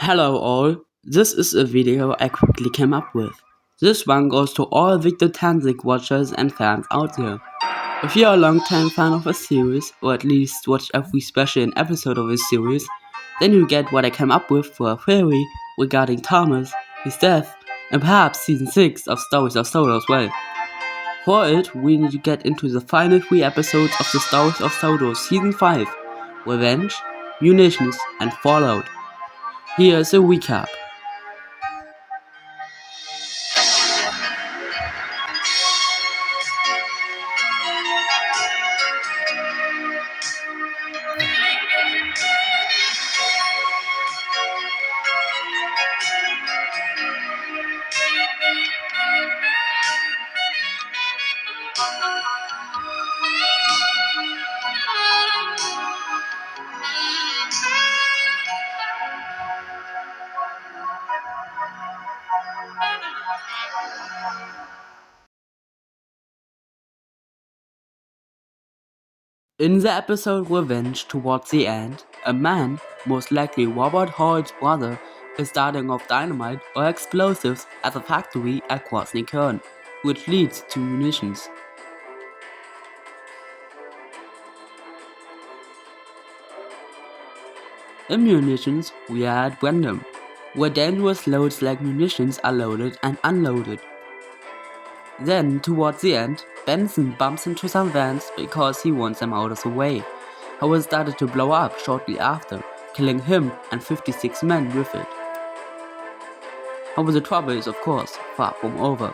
Hello all, this is a video I quickly came up with. This one goes to all Victor Tanzig watchers and fans out there. If you're a long-time fan of a series, or at least watch every special episode of a series, then you get what I came up with for a theory regarding Thomas, his death, and perhaps season 6 of Stories of Sodor as well. For it, we need to get into the final 3 episodes of the Stories of Sodor season 5, Revenge, Munitions, and Fallout. Here's a recap. In the episode Revenge, towards the end, a man, most likely Robert Hall's brother, is starting off dynamite or explosives at a factory at Crossing Kern, which leads to munitions. In munitions, we are at Random, where dangerous loads like munitions are loaded and unloaded. Then, towards the end, Benson bumps into some vans because he wants them out of the way. Howard started to blow up shortly after, killing him and 56 men with it. However, the trouble is of course far from over.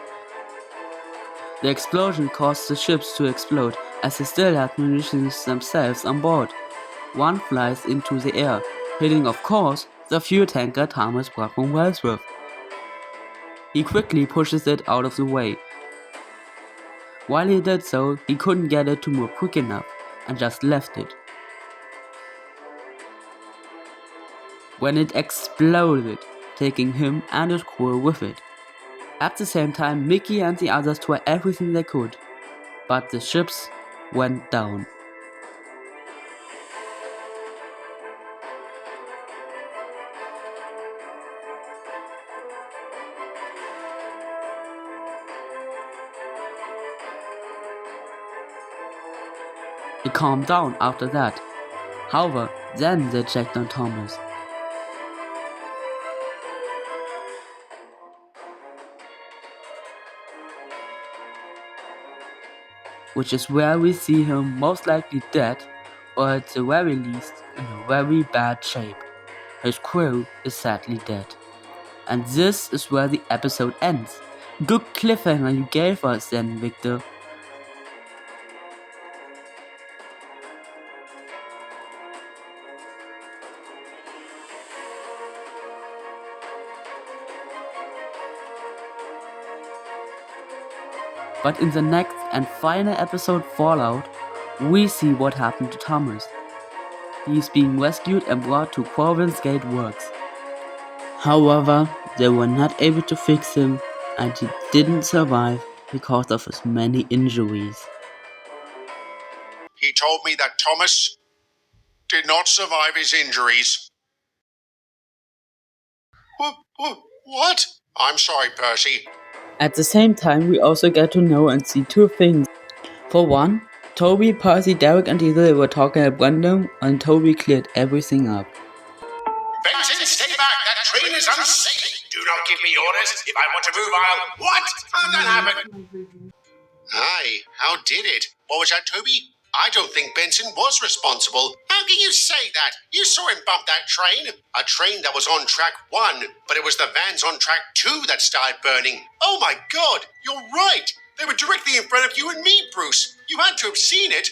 The explosion caused the ships to explode as they still had munitions themselves on board. One flies into the air, hitting of course the fuel tanker Thomas brought from Wellsworth. He quickly pushes it out of the way. While he did so, he couldn't get it to move quick enough and just left it. When it exploded, taking him and his crew with it. At the same time, Mickey and the others tried everything they could, but the ships went down. It calmed down after that. However, then they checked on Thomas. Which is where we see him most likely dead, or at the very least in a very bad shape. His crew is sadly dead. And this is where the episode ends. Good cliffhanger you gave us then, Victor. But in the next and final episode, Fallout, we see what happened to Thomas. He is being rescued and brought to Province Gate Works. However, they were not able to fix him and he didn't survive because of his many injuries. He told me that Thomas did not survive his injuries. What? I'm sorry, Percy. At the same time, we also get to know and see two things. For one, Toby, Percy, Derek and Diesel were talking at Brandon and Toby cleared everything up. Benson, stay back! That train is unsafe! Do not give me orders. If I want to move, I'll... What? How'd that happen? Aye, how did it? What was that, Toby? I don't think Benson was responsible. How can you say that? You saw him bump that train. A train that was on track 1, but it was the vans on track 2 that started burning. Oh my God, you're right. They were directly in front of you and me, Bruce. You had to have seen it.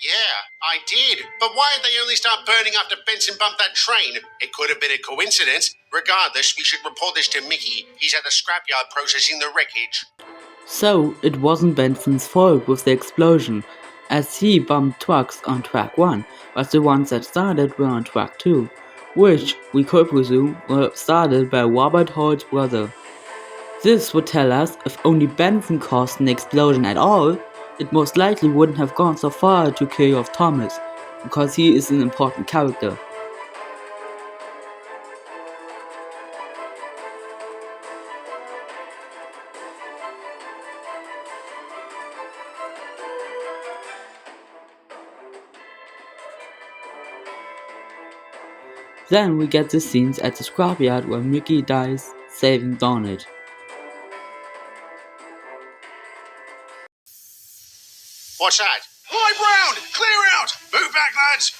Yeah, I did. But why did they only start burning after Benson bumped that train? It could have been a coincidence. Regardless, we should report this to Mickey. He's at the scrapyard processing the wreckage. So, it wasn't Benson's fault with the explosion, as he bumped trucks on track 1, but the ones that started were on track 2, which, we could presume, were started by Robert Hall's brother. This would tell us if only Benson caused an explosion at all, it most likely wouldn't have gone so far to kill off Thomas, because he is an important character. Then we get the scenes at the scrapyard where Mickey dies, saving Donald. What's that? High ground! Clear out! Move back, lads!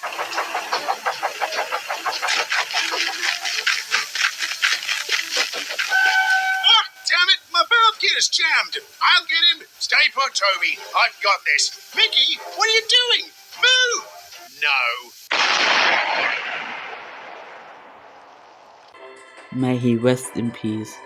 Ah, damn it! My valve kit is jammed! I'll get him! Stay put, Toby. I've got this. Mickey, what are you doing? Move! No. May he rest in peace.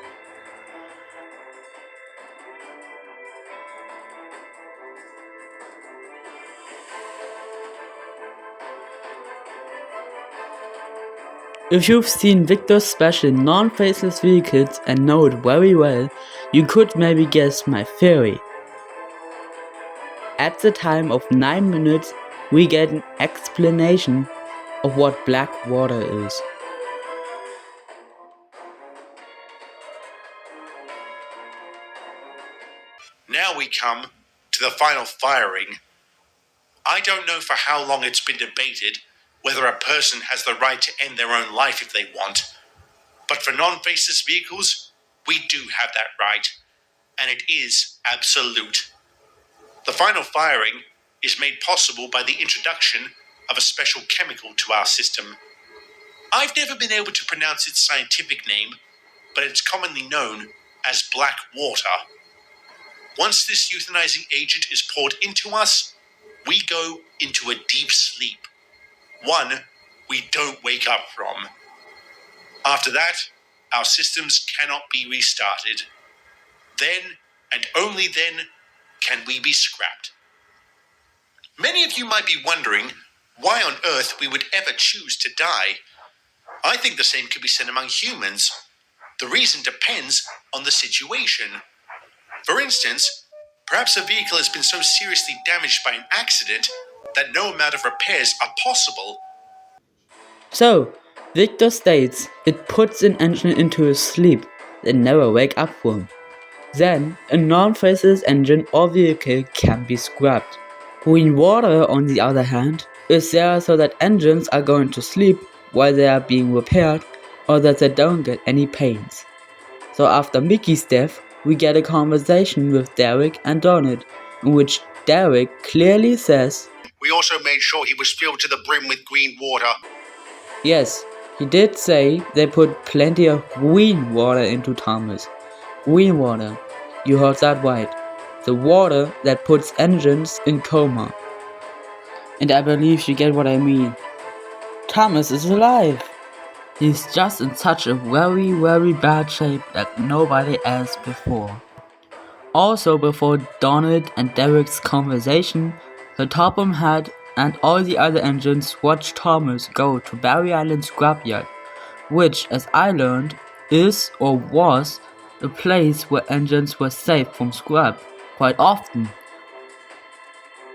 If you've seen Victor's special Non-Faceless vehicles and know it very well, you could maybe guess my theory. At the time of 9 minutes, we get an explanation of what black water is. Now we come to the final firing. I don't know for how long it's been debated whether a person has the right to end their own life if they want. But for non-faceless vehicles, we do have that right, and it is absolute. The final firing is made possible by the introduction of a special chemical to our system. I've never been able to pronounce its scientific name, but it's commonly known as black water. Once this euthanizing agent is poured into us, we go into a deep sleep. One we don't wake up from. After that, our systems cannot be restarted. Then, and only then, can we be scrapped. Many of you might be wondering why on earth we would ever choose to die. I think the same could be said among humans. The reason depends on the situation. For instance, perhaps a vehicle has been so seriously damaged by an accident that no amount of repairs are possible. So, Victor states it puts an engine into a sleep they never wake up from. Then, a non-faceless engine or vehicle can be scrapped. Green water, on the other hand, is there so that engines are going to sleep while they are being repaired or that they don't get any pains. So after Mickey's death, we get a conversation with Derek and Donald, in which Derek clearly says, We also made sure he was filled to the brim with green water. yes, he did say they put plenty of green water into Thomas. Green water, you heard that right. The water that puts engines in coma. And I believe you get what I mean. Thomas is alive. He's just in such a very, very bad shape like nobody else before. Also, before Donald and Derek's conversation, the Topham Head and all the other engines watched Thomas go to Barry Island's scrapyard, which, as I learned, is or was the place where engines were saved from scrap quite often.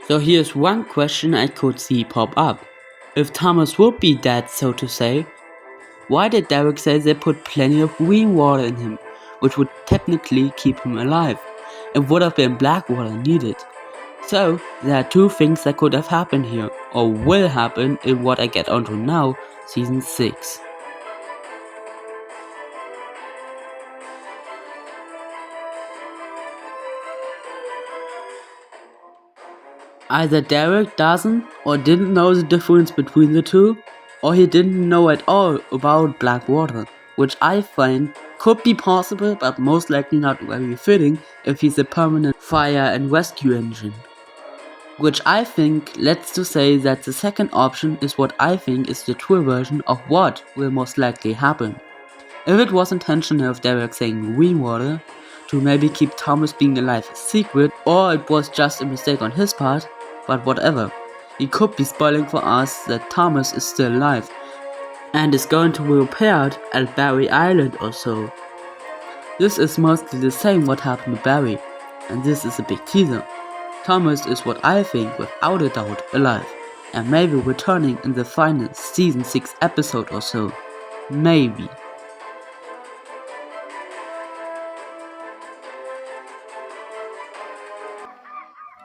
So here's one question I could see pop up. If Thomas would be dead, so to say, why did Derek say they put plenty of green water in him, which would technically keep him alive? It would have been black water needed. So, there are two things that could have happened here, or will happen in what I get onto now, Season 6. Either Derek doesn't or didn't know the difference between the two, or he didn't know at all about black water, which I find could be possible but most likely not very fitting if he's a permanent fire and rescue engine. Which I think lets to say that the second option is what I think is the true version of what will most likely happen. If it was intentional of Derek saying green water to maybe keep Thomas being alive a secret, or it was just a mistake on his part, but whatever. He could be spoiling for us that Thomas is still alive and is going to be repaired at Barry Island or so. This is mostly the same what happened to Barry, and this is a big teaser. Thomas is what I think without a doubt alive, and maybe returning in the final Season 6 episode or so. Maybe.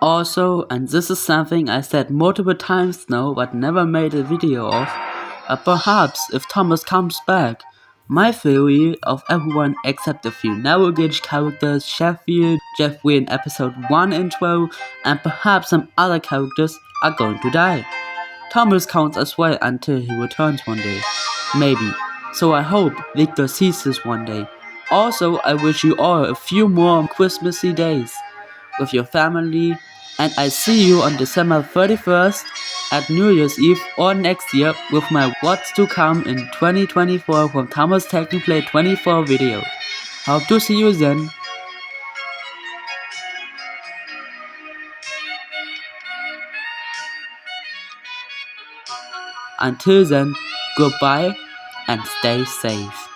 Also, and this is something I said multiple times now but never made a video of, Perhaps if Thomas comes back, my theory of everyone except a few narrow-gauge characters, Sheffield, Jeffrey in episode 1 and 12, and perhaps some other characters are going to die. Thomas counts as well until he returns one day. Maybe. So I hope Victor sees this one day. Also, I wish you all a few more Christmassy days with your family, and I see you on December 31st at New Year's Eve or next year with my What's to Come in 2024 from Thomas Technoplay 24 video. Hope to see you then. Until then, goodbye and stay safe.